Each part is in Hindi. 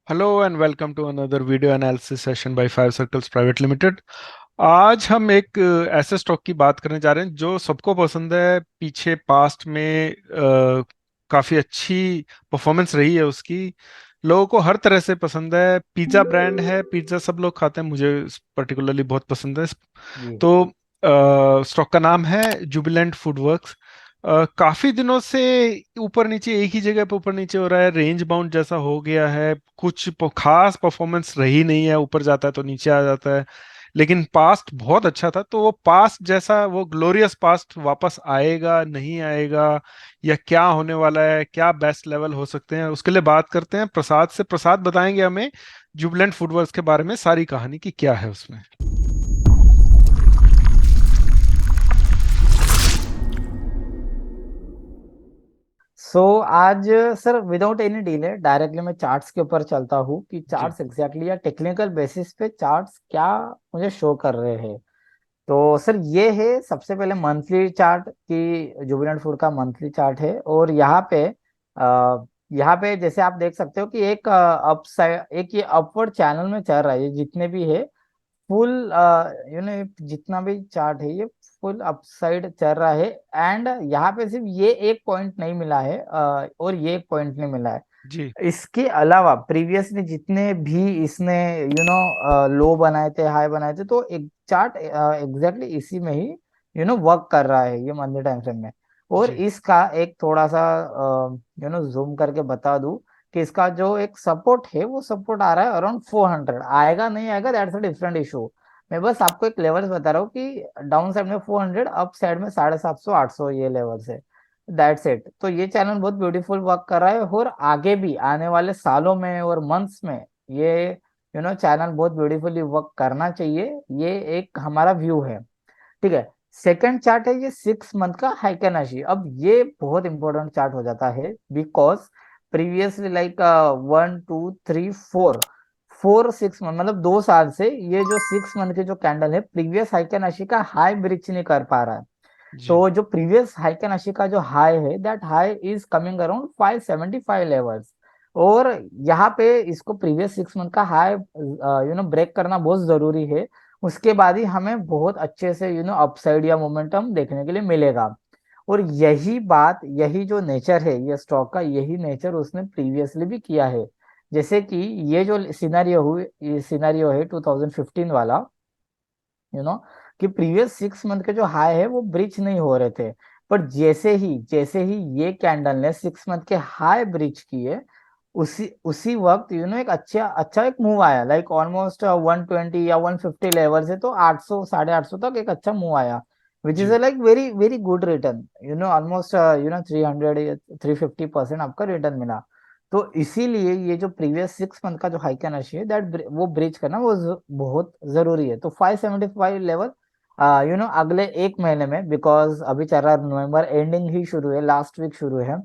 Hello and welcome to another video analysis session by five circles private limited. आज हम एक ऐसे स्टॉक की बात करने जा रहे हैं जो सबको पसंद है। पीछे पास्ट में काफी अच्छी परफॉर्मेंस रही है उसकी। लोगों को हर तरह से पसंद है। पिज्जा ब्रांड है, पिज्जा सब लोग खाते हैं, मुझे पर्टिकुलरली बहुत पसंद है। जी। तो स्टॉक का नाम है जुबिलेंट फूडवर्क्स। काफी दिनों से ऊपर नीचे, एक ही जगह पे ऊपर नीचे हो रहा है, रेंज बाउंड जैसा हो गया है। कुछ खास परफॉर्मेंस रही नहीं है, ऊपर जाता है तो नीचे आ जाता है। लेकिन पास्ट बहुत अच्छा था, तो वो पास्ट जैसा, वो ग्लोरियस पास्ट वापस आएगा नहीं आएगा, या क्या होने वाला है, क्या बेस्ट लेवल हो सकते हैं, उसके लिए बात करते हैं प्रसाद से। प्रसाद बताएंगे हमें जुबिलेंट फूडवर्क्स के बारे में सारी कहानी की क्या है उसमें। आज sir without any delay directly मैं चार्ट्स के ऊपर चलता हूँ कि जी। चार्ट्स एग्जैक्टली या टेक्निकल बेसिस पे चार्ट्स क्या मुझे शो कर रहे हैं। तो सर ये है सबसे पहले मंथली चार्ट की जुबिलेंट फूड का मंथली चार्ट है। और यहाँ पे जैसे आप देख सकते हो कि एक अपसाइड एक ये अपवर्ड चैनल में चल रहा है। ये जितने भी है फुल जितना भी चार्ट है ये फुल अपसाइड चल रहा है। एंड यहाँ पे सिर्फ ये एक पॉइंट नहीं मिला है, और ये एक पॉइंट नहीं मिला है। जी। इसके अलावा प्रीवियसली जितने भी इसने लो बनाए थे, हाई बनाए थे, तो एक चार्ट एग्जैक्टली इसी में ही वर्क कर रहा है ये मंथली टाइम फ्रेम में। और जी। इसका एक थोड़ा सा जूम करके बता दूं कि इसका जो एक सपोर्ट है वो सपोर्ट आ रहा है अराउंड 400। आएगा नहीं आएगा दैट्स अ डिफरेंट इशू। मैं बस आपको एक लेवल्स बता रहा हूँ कि डाउन साइड में 400, अप साइड में 750 800 ये लेवल्स है। That's it. तो ये चैनल बहुत ब्यूटीफुल वर्क कर रहा है और आगे भी आने वाले सालों में और मंथ्स में ये चैनल बहुत ब्यूटीफुली वर्क करना चाहिए। ये एक हमारा व्यू है। ठीक है। सेकंड चार्ट है ये 6 मंथ का हाइकेनाशी। अब ये बहुत इंपॉर्टेंट चार्ट हो जाता है बिकॉज प्रीवियसली लाइक 1 2 3 4 4 6 मंथ मतलब 2 साल से ये जो 6 मंथ की जो कैंडल है प्रीवियस हाइकेनाशी का हाई ब्रिच नहीं कर पा रहा है। जी। तो जो प्रीवियस हाइकेनाशी का जो हाई है that high is coming around 575 levels. और यहाँ पे इसको प्रीवियस 6 मंथ का हाई ब्रेक करना बहुत जरूरी है। उसके बाद ही हमें बहुत अच्छे से अपसाइड या मोमेंटम देखने के लिए मिलेगा। और यही बात, यही जो नेचर है ये स्टॉक का, यही नेचर उसने प्रीवियसली भी किया है। जैसे कि ये जो सिनारियो है 2015 वाला, यू नो, कि प्रीवियस 6 मंथ के जो हाई है वो ब्रीच नहीं हो रहे थे। पर जैसे ही ये कैंडल ने 6 मंथ के हाई ब्रीच किए, उसी उसी वक्त एक अच्छा अच्छा एक मूव आया लाइक ऑलमोस्ट 120 या 150 लेवल से तो 800 850 तक एक अच्छा मूव आया। विच इज जी। Like very very good return, almost 300 350% आपका रिटर्न मिला। तो इसीलिए ये जो प्रीवियस 6 मंथ का जो हाई कैन है दैट वो ब्रीच करना वो बहुत जरूरी है। तो 575 लेवल अगले एक महीने में, बिकॉज अभी चल रहा है नवंबर एंडिंग ही शुरू है, लास्ट वीक शुरू है,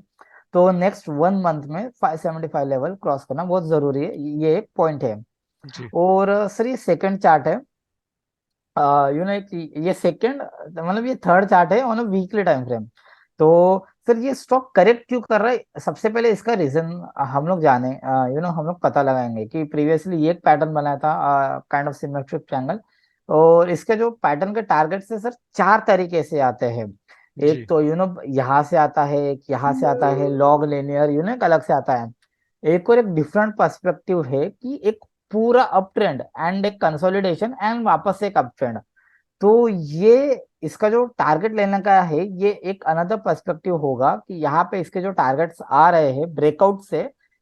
तो नेक्स्ट 1 मंथ में 575 लेवल क्रॉस करना बहुत जरूरी है। ये एक पॉइंट है। जी। और सर ये सेकंड चार्ट है। एक ये सेकंड मतलब ये थर्ड चार्ट है on a weekly time frame. तो सर ये स्टॉक करेक्ट क्यों कर रहा है, सबसे पहले इसका रीजन हम लोग जाने, हम लोग पता लगाएंगे कि प्रीवियसली ये एक पैटर्न बनाया था काइंड ऑफ सिमेट्रिक ट्रायंगल। और इसके जो पैटर्न के टारगेट से सर चार तरीके से आते हैं। एक जी। तो यहाँ से आता है, एक यहाँ से आता है लॉग लिनियर, एक अलग से आता है। एक और एक डिफरेंट पर्सपेक्टिव है कि एक पूरा अप ट्रेंड एंड एक कंसोलिडेशन एंड वापस से एक अप ट्रेंड। तो ये इसका जो टारगेट लेने का है ये एक अनदर पर्सपेक्टिव होगा कि यहाँ पे इसके जो टारगेट्स आ रहे हैं ब्रेकआउट से,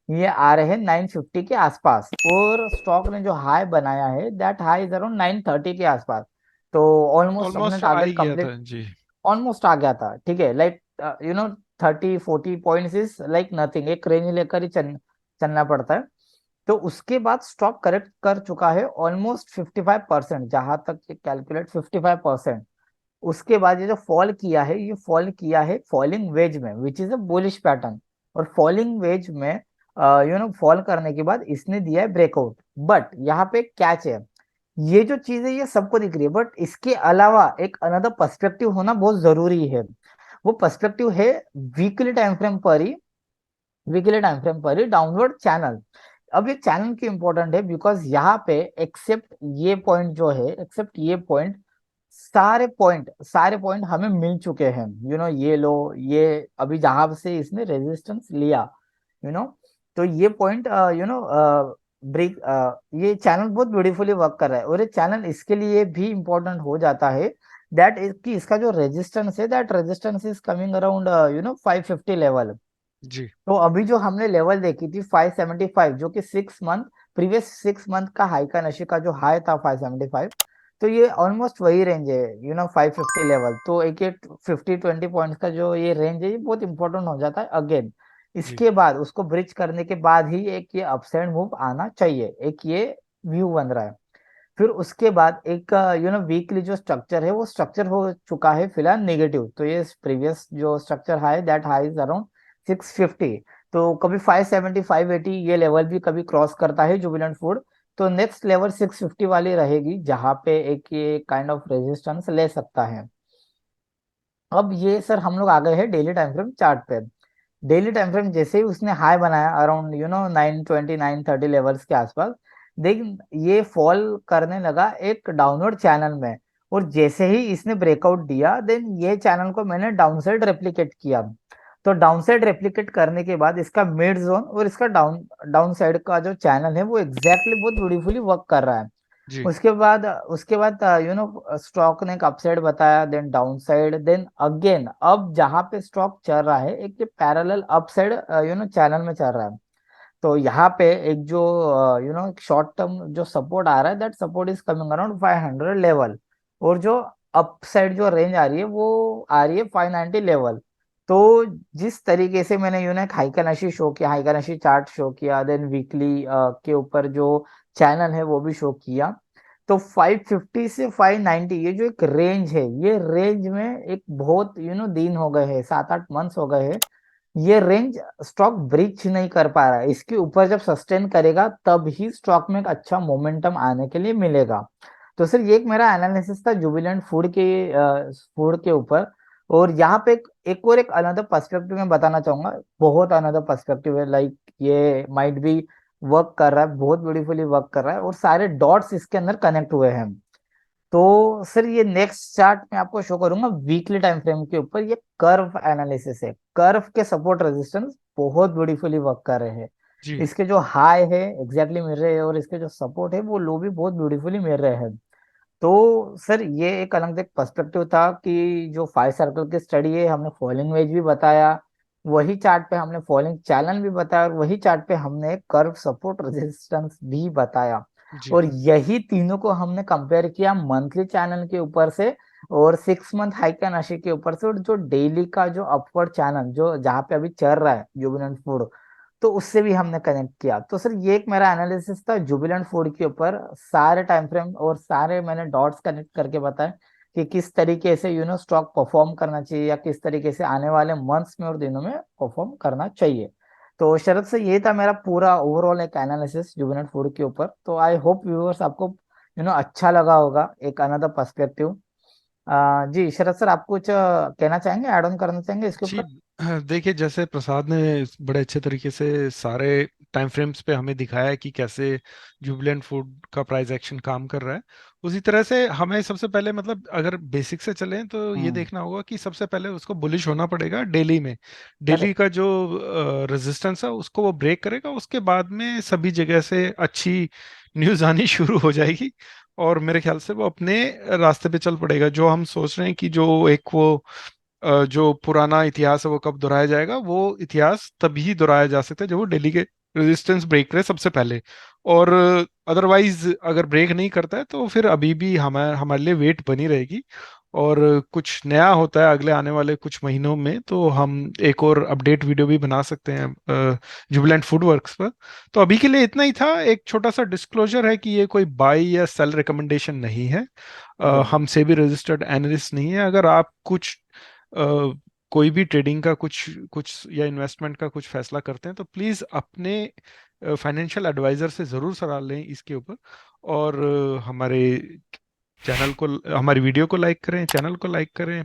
ये आ रहे हैं 950 के आसपास। और स्टॉक ने जो हाई बनाया है दैट हाई इज अराउंड 930 के आसपास। तो ऑलमोस्ट अपने ऑलमोस्ट आ टारगेट ही गया था। कंप्लीट जी। ऑलमोस्ट आ गया था। ठीक है, like 30 40 points is like nothing, एक रेंज लेकर ही चलना पड़ता है। तो उसके बाद स्टॉक करेक्ट कर चुका है ऑलमोस्ट 55%, जहां तक ये कैलकुलेट 55%। उसके बाद ये जो फॉल किया है ये फॉल किया है फॉलिंग वेज में which is a bullish pattern. और फॉलिंग वेज में फॉल करने के बाद इसने दिया है ब्रेकआउट। बट यहाँ पे कैच है, ये जो चीज है ये सबको दिख रही है बट इसके अलावा एक अनदर पर्सपेक्टिव होना बहुत जरूरी है। वो पर्सपेक्टिव है वीकली टाइम फ्रेम पर ही वीकली टाइम फ्रेम पर ही डाउनवर्ड चैनल। अब ये चैनल क्यों इंपॉर्टेंट है, बिकॉज यहाँ पे एक्सेप्ट ये पॉइंट जो है, एक्सेप्ट ये पॉइंट, सारे पॉइंट हमें मिल चुके हैं। ये लो, ये अभी जहां से इसने रेजिस्टेंस लिया, यू नो तो ये पॉइंट, ब्रेक, ये चैनल बहुत ब्यूटीफुली वर्क कर रहा है। और ये चैनल इसके लिए भी इंपॉर्टेंट हो जाता है दैट कि इसका जो रेजिस्टेंस है, that resistance is coming around 550 level. जी तो अभी जो हमने लेवल देखी थी 575, जो कि 6 मंथ, प्रीवियस 6 मंथ का हाई का नशे का जो हाई था 575, तो ये ऑलमोस्ट वही रेंज है, 550 लेवल। तो एक ये 50-20 पॉइंट्स का जो ये रेंज है, ये बहुत इंपॉर्टेंट हो जाता है अगेन। जी इसके बाद उसको ब्रिज करने के बाद ही एक ये अपसाइड मूव आना चाहिए, एक ये व्यू बन रहा है। फिर उसके बाद एक वीकली जो स्ट्रक्चर है, वो स्ट्रक्चर हो चुका है फिलहाल नेगेटिव। तो ये प्रीवियस जो structure high, that high is around 650। तो कभी 570 580 ये लेवल भी कभी क्रॉस करता है जुबिलेंट फूड। तो नेक्स्ट लेवल 650 वाली रहेगी, जहां पे एक ये काइंड ऑफ रेजिस्टेंस ले सकता है। अब ये सर हम लोग आ गए हैं डेली टाइम फ्रेम चार्ट पे। डेली टाइम फ्रेम जैसे ही उसने हाई बनाया अराउंड 920 930 लेवल्स के आसपास, देख ये फॉल करने लगा एक डाउनवर्ड चैनल में। और जैसे ही इसने ब्रेकआउट दिया, देन ये चैनल को मैंने डाउनसाइड रेप्लिकेट किया। तो डाउनसाइड रेप्लिकेट करने के बाद इसका मिड जोन और इसका डाउन साइड का जो चैनल है, वो एग्जैक्टली बहुत ब्यूटीफुली वर्क कर रहा है। जी उसके बाद स्टॉक ने एक अपसाइड बताया, then downside, then again अब जहां पे स्टॉक चल रहा है, एक ये पैरेलल अपसाइड चैनल में चल रहा है। तो यहाँ पे एक जो शॉर्ट टर्म जो सपोर्ट आ रहा है, that support is coming around 500 level. और जो अप साइड जो रेंज आ रही है, वो आ रही है 590 लेवल। तो जिस तरीके से मैंने एक हाइकानाशी शो किया, हाइकानाशी चार्ट शो किया, देन वीकली के ऊपर जो चैनल है वो भी शो किया। तो 550 से 590 ये जो एक रेंज है, ये रेंज में एक बहुत दिन हो गए हैं, 7-8 मंथ्स हो गए हैं, ये रेंज स्टॉक ब्रीच नहीं कर पा रहा है। इसके ऊपर जब सस्टेन करेगा, तब ही स्टॉक में एक अच्छा मोमेंटम आने के लिए मिलेगा। तो सर ये एक मेरा एनालिसिस था जुबिलेंट फूड के ऊपर। और यहाँ पे एक अनदर पर्सपेक्टिव में बताना चाहूंगा, बहुत अनदर पर्सपेक्टिव है, लाइक ये माइट बी वर्क कर रहा है, बहुत ब्यूटीफुली वर्क कर रहा है, और सारे डॉट्स इसके अंदर कनेक्ट हुए हैं। तो सर ये नेक्स्ट चार्ट में आपको शो करूंगा वीकली टाइम फ्रेम के ऊपर, ये कर्व एनालिसिस है। कर्व के सपोर्ट रेजिस्टेंस बहुत ब्यूटीफुली वर्क कर रहे हैं। जी इसके जो हाई है एग्जैक्टली मिल रहे हैं, और इसके जो सपोर्ट है वो लो भी बहुत ब्यूटीफुली मिल रहे हैं। तो सर ये एक अलग एक पर्सपेक्टिव था कि जो 5 सर्कल की स्टडी है, हमने फॉलिंग वेज भी बताया, वही चार्ट पे हमने फॉलिंग चैनल भी बताया, और वही चार्ट पे हमने कर्व सपोर्ट रेजिस्टेंस भी बताया। जी और यही तीनों को हमने कंपेयर किया मंथली चैनल के ऊपर से, और 6 मंथ हाई का नशे के ऊपर से, और जो डेली का जो अपवर्ड चैनल जो जहाँ पे अभी चल रहा है जुबिलेंट फूड, तो उससे भी हमने कनेक्ट किया। तो सर ये एक मेरा एनालिसिस था जुबिलेंट फूड के ऊपर, सारे टाइम फ्रेम और सारे मैंने डॉट्स कनेक्ट करके बताया कि किस तरीके से स्टॉक परफॉर्म करना चाहिए, या किस तरीके से आने वाले मंथ्स में और दिनों में परफॉर्म करना चाहिए। तो शरद से ये था मेरा पूरा ओवरऑल एक एनालिसिस जुबिलेंट फूड के ऊपर। तो आई होप व्यूअर्स आपको अच्छा लगा होगा, एक अनदर पर्सपेक्टिव। जी शरद सर, आप कुछ कहना चाहेंगे, ऐड ऑन करना चाहेंगे इसके जी ऊपर? देखिए, जैसे प्रसाद ने बड़े अच्छे तरीके से सारे टाइम फ्रेम्स पे हमें दिखाया है कि कैसे जुबिलेंट फूड का प्राइस एक्शन काम कर रहा है, उसी तरह से हमें सबसे पहले मतलब अगर बेसिक से चलें तो ये हम्म। देखना होगा कि सबसे पहले उसको बुलिश होना पड़ेगा डेली में। Daily correct. का जो रेजिस्टेंस है उसको वो ब्रेक करेगा, उसके बाद में सभी जगह से अच्छी न्यूज़ आनी शुरू हो जाएगी, और मेरे ख्याल से वो अपने रास्ते पे चल पड़ेगा। जो हम सोच रहे हैं कि जो एक वो जो पुराना इतिहास है वो कब दोहराया जाएगा, वो इतिहास तभी दोहराया जा सकता है जब वो दिल्ली के रेजिस्टेंस ब्रेक करे सबसे पहले। और अदरवाइज अगर ब्रेक नहीं करता है तो फिर अभी भी हमारे लिए वेट बनी रहेगी। और कुछ नया होता है अगले आने वाले कुछ महीनों में तो हम एक और अपडेट वीडियो भी बना सकते हैं जुबिलेंट फूडवर्क्स पर। तो अभी के लिए इतना ही था, एक छोटा सा डिस्क्लोजर है कि ये कोई बाई या सेल रिकमेंडेशन नहीं है। बिल्कुल। हम सेबी रजिस्टर्ड एनालिस्ट नहीं है। अगर आप कुछ अ, कोई भी ट्रेडिंग का कुछ कुछ या इन्वेस्टमेंट का कुछ फैसला करते हैं तो प्लीज़ अपने फाइनेंशियल एडवाइजर से ज़रूर सलाह लें इसके ऊपर। और हमारे चैनल को, हमारी वीडियो को लाइक करें, चैनल को लाइक करें,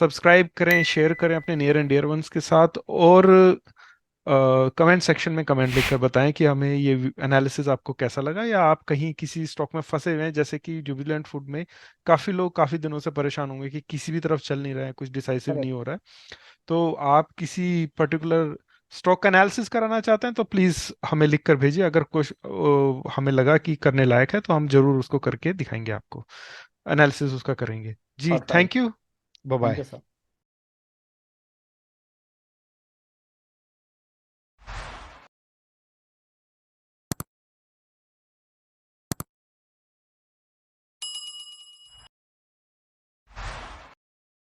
सब्सक्राइब करें, शेयर करें अपने नियर एंड डियर वंस के साथ। और कमेंट सेक्शन में कमेंट लिखकर बताएं कि हमें ये एनालिसिस आपको कैसा लगा, या आप कहीं किसी स्टॉक में फंसे हुए हैं जैसे कि जुबिलेंट फूड में। काफी लोग काफी दिनों से परेशान होंगे कि किसी भी तरफ चल नहीं रहा है, कुछ डिसाइसिव नहीं करेक्ट। हो रहा है। तो आप किसी पर्टिकुलर स्टॉक का एनालिसिस कराना चाहते हैं तो प्लीज हमें लिख कर भेजिए। अगर कुछ हमें लगा कि करने लायक है तो हम जरूर उसको करके दिखाएंगे आपको, एनालिसिस उसका करेंगे जी। Perfect. Thank you. Bye thank you bye. Sir.